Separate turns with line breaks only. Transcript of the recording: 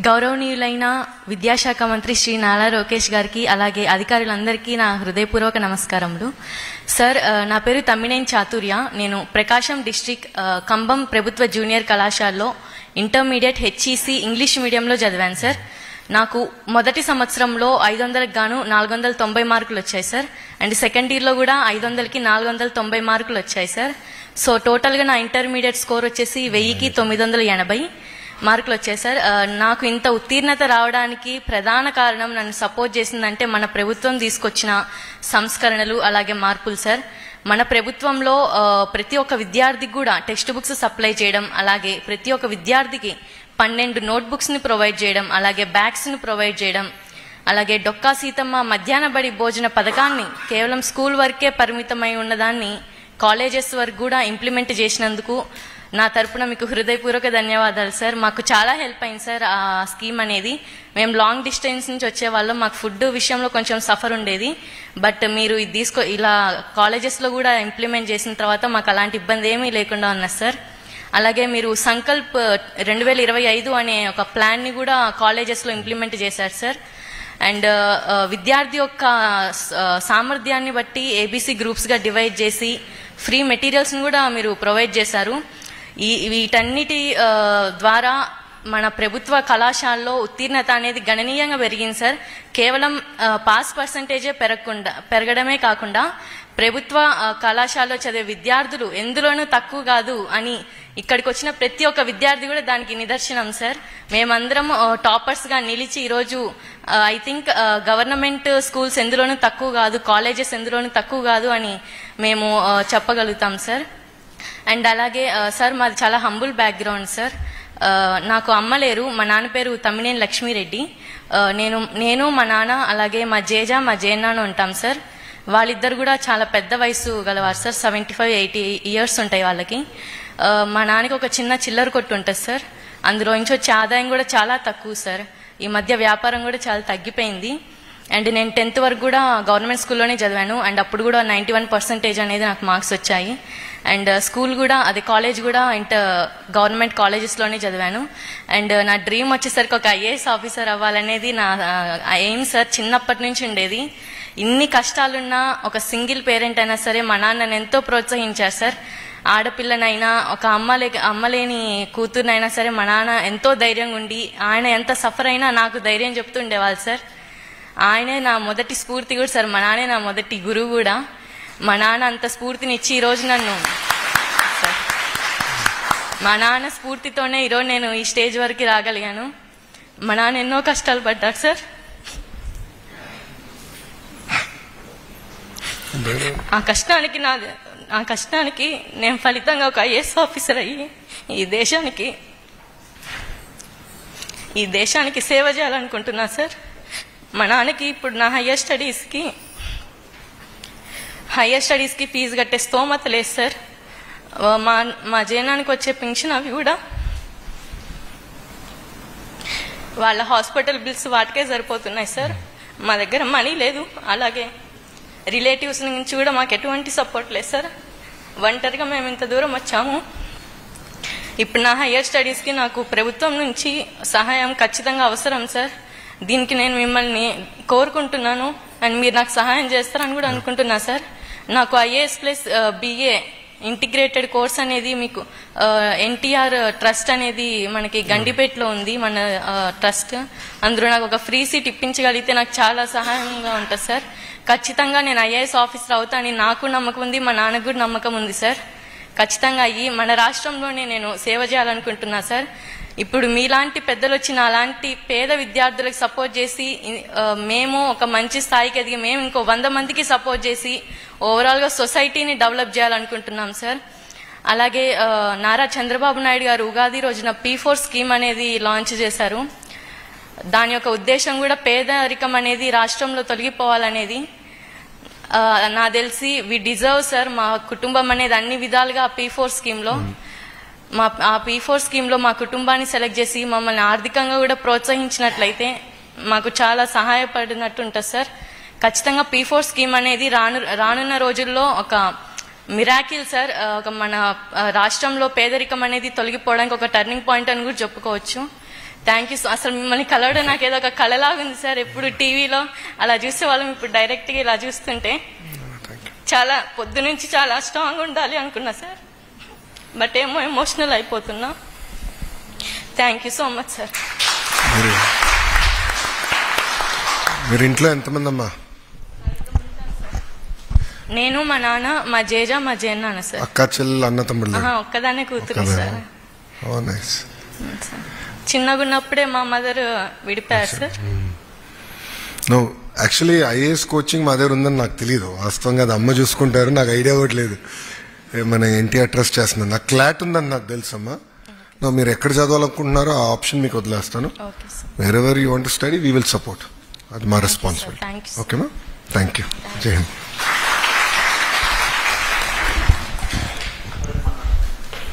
గౌరవనీయులైన విద్యాశాఖ మంత్రి శ్రీ నారా లోకేష్ గారికి అలాగే అధికారులందరికీ నా హృదయపూర్వక నమస్కారములు. సార్, నా పేరు తమ్మినేని చాతుర్య. నేను ప్రకాశం డిస్ట్రిక్ట్ కంబం ప్రభుత్వ జూనియర్ కళాశాలలో ఇంటర్మీడియట్ హెచ్ఈసి ఇంగ్లీష్ మీడియంలో చదివాను సార్. నాకు మొదటి సంవత్సరంలో 500కి గాను 490 మార్కులు వచ్చాయి సార్. అండ్ సెకండ్ ఇయర్లో కూడా 500కి 490 మార్కులు వచ్చాయి సార్. సో టోటల్గా నా ఇంటర్మీడియట్ స్కోర్ వచ్చేసి 1000కి 980 మార్కులు వచ్చాయి సార్. నాకు ఇంత ఉత్తీర్ణత రావడానికి ప్రధాన కారణం, నన్ను సపోర్ట్ చేసిందంటే మన ప్రభుత్వం తీసుకొచ్చిన సంస్కరణలు అలాగే మార్పులు సార్. మన ప్రభుత్వంలో ప్రతి ఒక్క విద్యార్థికి కూడా టెక్స్ట్ బుక్స్ సప్లై చేయడం, అలాగే ప్రతి ఒక్క విద్యార్థికి 12 నోట్బుక్స్ని ప్రొవైడ్ చేయడం, అలాగే బ్యాగ్స్ని ప్రొవైడ్ చేయడం, అలాగే డొక్కా సీతమ్మ మధ్యాహ్న బడి భోజన పథకాన్ని కేవలం స్కూల్ వరకే పరిమితమై ఉన్నదాన్ని కాలేజెస్ వరకు కూడా ఇంప్లిమెంట్ చేసినందుకు నా తరపున మీకు హృదయపూర్వక ధన్యవాదాలు సార్. మాకు చాలా హెల్ప్ అయింది సార్ ఆ స్కీమ్ అనేది. మేము లాంగ్ డిస్టెన్స్ నుంచి వచ్చేవాళ్ళం, మాకు ఫుడ్ విషయంలో కొంచెం సఫర్ ఉండేది. బట్ మీరు ఇది ఇలా కాలేజెస్లో కూడా ఇంప్లిమెంట్ చేసిన తర్వాత మాకు అలాంటి ఇబ్బంది ఏమీ లేకుండా ఉన్నది సార్. అలాగే మీరు సంకల్ప్ 2025 అనే ఒక ప్లాన్ని కూడా కాలేజెస్లో ఇంప్లిమెంట్ చేశారు సార్. అండ్ విద్యార్థి యొక్క సామర్థ్యాన్ని బట్టి ఏబీసీ గ్రూప్స్గా డివైడ్ చేసి ఫ్రీ మెటీరియల్స్ని కూడా మీరు ప్రొవైడ్ చేశారు. వీటన్నిటి ద్వారా మన ప్రభుత్వ కళాశాలలో ఉత్తీర్ణత అనేది గణనీయంగా పెరిగింది సార్. కేవలం పాస్ పర్సంటేజే పెరగడమే కాకుండా ప్రభుత్వ కళాశాలలో చదివే విద్యార్థులు ఎందులోనూ తక్కువ కాదు అని ఇక్కడికి వచ్చిన ప్రతి ఒక్క విద్యార్థి కూడా దానికి నిదర్శనం సార్. మేమందరం టాపర్స్గా నిలిచి ఈరోజు ఐ థింక్ గవర్నమెంట్ స్కూల్స్ ఎందులోనూ తక్కువ కాదు, కాలేజెస్ ఎందులోనూ తక్కువ కాదు అని మేము చెప్పగలుగుతాం సార్. అండ్ అలాగే సార్, మాది చాలా హంబుల్ బ్యాక్గ్రౌండ్ సార్. నాకు అమ్మ లేరు, మా నాన్న పేరు తమ్మినేని లక్ష్మీరెడ్డి. నేను మా నాన్న అలాగే మా జేజ మా జేనాన్న ఉంటాం సార్. వాళ్ళిద్దరు కూడా చాలా పెద్ద వయసు గలవారు సార్, 75-80 ఇయర్స్ ఉంటాయి వాళ్ళకి. మా నాన్నకి ఒక చిన్న చిల్లర కొట్టు ఉంటుంది సార్. అందులో నుంచి వచ్చే ఆదాయం కూడా చాలా తక్కువ సార్. ఈ మధ్య వ్యాపారం కూడా చాలా తగ్గిపోయింది. అండ్ నేను 10th వరకు కూడా గవర్నమెంట్ స్కూల్లోనే చదివాను. అండ్ అప్పుడు కూడా 91% అనేది నాకు మార్క్స్ వచ్చాయి. అండ్ స్కూల్ కూడా అదే కాలేజ్ కూడా గవర్నమెంట్ కాలేజెస్లోనే చదివాను. అండ్ నా డ్రీమ్ వచ్చేసరికి ఒక ఐఏఎస్ ఆఫీసర్ అవ్వాలనేది నా ఎయిమ్ సార్. చిన్నప్పటి నుంచి ఉండేది. ఇన్ని కష్టాలున్నా ఒక సింగిల్ పేరెంట్ అయినా సరే మా నాన్నని ఎంతో ప్రోత్సహించారు సార్. ఆడపిల్లనైనా ఒక అమ్మలేని కూతురునైనా సరే మా నాన్న ఎంతో ధైర్యంగా ఉండి, ఆయన ఎంత సఫర్ అయినా నాకు ధైర్యం చెప్తూ ఉండేవాళ్ళు సార్. ఆయనే నా మొదటి స్ఫూర్తి కూడా సార్. మా నాన్నే నా మొదటి గురువు కూడా. మా నాన్న అంత స్ఫూర్తినిచ్చి ఈరోజు నన్ను సార్, మా నాన్న స్ఫూర్తితోనే ఈరోజు నేను ఈ స్టేజ్ వరకు రాగలిగాను. మా నాన్న ఎన్నో కష్టాలు పడ్డారు సార్. ఆ కష్టానికి నేను ఫలితంగా ఒక ఐఏఎస్ ఆఫీసర్ అయ్యి ఈ దేశానికి సేవ చేయాలనుకుంటున్నా సార్. మా నాన్నకి ఇప్పుడు నా హయ్యర్ స్టడీస్కి ఫీజు కట్టే స్తోమత లేదు సార్. మా జనానికి వచ్చే పెన్షన్ అవి కూడా వాళ్ళ హాస్పిటల్ బిల్స్ వాటికే సరిపోతున్నాయి సార్. మా దగ్గర మనీ లేదు. అలాగే రిలేటివ్స్ నుంచి కూడా మాకు ఎటువంటి సపోర్ట్ లేదు సార్. ఒంటరిగా మేము ఇంత దూరం వచ్చాము. ఇప్పుడు నా హయ్యర్ స్టడీస్కి నాకు ప్రభుత్వం నుంచి సహాయం ఖచ్చితంగా అవసరం సార్. దీనికి నేను మిమ్మల్ని కోరుకుంటున్నాను. అండ్ మీరు నాకు సహాయం చేస్తారని కూడా అనుకుంటున్నా సార్. నాకు IAS plus BA integrated course అనేది మీకు ఎన్టీఆర్ ట్రస్ట్ అనేది మనకి గండిపేటలో ఉంది, మన ట్రస్ట్. అందులో నాకు ఒక ఫ్రీ సీట్ ఇప్పించగలిగితే నాకు చాలా సహాయంగా ఉంటుంది సార్. ఖచ్చితంగా నేను ఐఏఎస్ ఆఫీసర్ అవుతానని నాకు నమ్మకం ఉంది, మా నాన్నకు కూడా నమ్మకం ఉంది సార్. ఖచ్చితంగా అయ్యి మన రాష్ట్రంలోనే నేను సేవ చేయాలనుకుంటున్నా సార్. ఇప్పుడు మీలాంటి పెద్దలు వచ్చి అలాంటి పేద విద్యార్థులకు సపోర్ట్ చేసి మేము ఒక మంచి స్థాయికి ఎదిగి మేము ఇంకో 100 మందికి సపోర్ట్ చేసి ఓవరాల్గా సొసైటీని డెవలప్ చేయాలనుకుంటున్నాం సార్. అలాగే నారా చంద్రబాబు నాయుడు గారు ఉగాది రోజున P4 స్కీమ్ అనేది లాంచ్ చేశారు. దాని యొక్క ఉద్దేశం కూడా పేదరికం అనేది రాష్ట్రంలో తొలగిపోవాలనేది. నా తెలిసి వి డిజర్వ్ సార్. మా కుటుంబం అనేది అన్ని విధాలుగా P4 స్కీమ్లో ఆ P4 స్కీమ్లో మా కుటుంబాన్ని సెలెక్ట్ చేసి మమ్మల్ని ఆర్థికంగా కూడా ప్రోత్సహించినట్లయితే మాకు చాలా సహాయపడినట్టు ఉంటుంది సార్. ఖచ్చితంగా P4 స్కీమ్ అనేది రానున్న రోజుల్లో ఒక మిరాకిల్ సార్. ఒక మన రాష్ట్రంలో పేదరికం అనేది తొలగిపోవడానికి ఒక టర్నింగ్ పాయింట్ అని కూడా చెప్పుకోవచ్చు. Thank you. అసలు మిమ్మల్ని కలవడం నాకు ఏదో ఒక కళలాగా ఉంది సార్. ఎప్పుడు టీవీలో అలా చూసేవాళ్ళం, ఇప్పుడు డైరెక్ట్గా ఇలా చూస్తుంటే చాలా పొద్దు నుంచి చాలా స్ట్రాంగ్ ఉండాలి అనుకున్నా సార్. బట్ ఏమో ఎమోషనల్ అయిపోతున్నా. Thank you so much sir.
మీరు ఇంట్లో ఎంతమంది అమ్మా?
నేను, మా నాన్న, మా జేజ, మా జేన్నాన్న సార్.
అక్క చెల్లెలు అన్న తమ్ముళ్ళు?
ఒక్కదానే కూతురు సార్. చిన్నగా ఉన్నప్పుడే మా మదర్ విడిపోయారు sir.
No, actually IAS coaching మా దగ్గర ఉందని నాకు తెలియదు. వాస్తవంగా అది అమ్మ చూసుకుంటారు, నాకు ఐడియా కూడా లేదు. మన ఎన్టీఆర్ ట్రస్ట్ చేస్తున్నాను. నాకు క్లాట్ ఉందని నాకు తెలుసమ్మా. మీరు ఎక్కడ చదవాలనుకుంటున్నారో ఆ ఆప్షన్ మీకు వదిలేస్తాను. Wear ever you want to study we will support. అది మా రెస్పాన్సిబిలిటీ. ఓకేమా? Thank you. జై హింద్.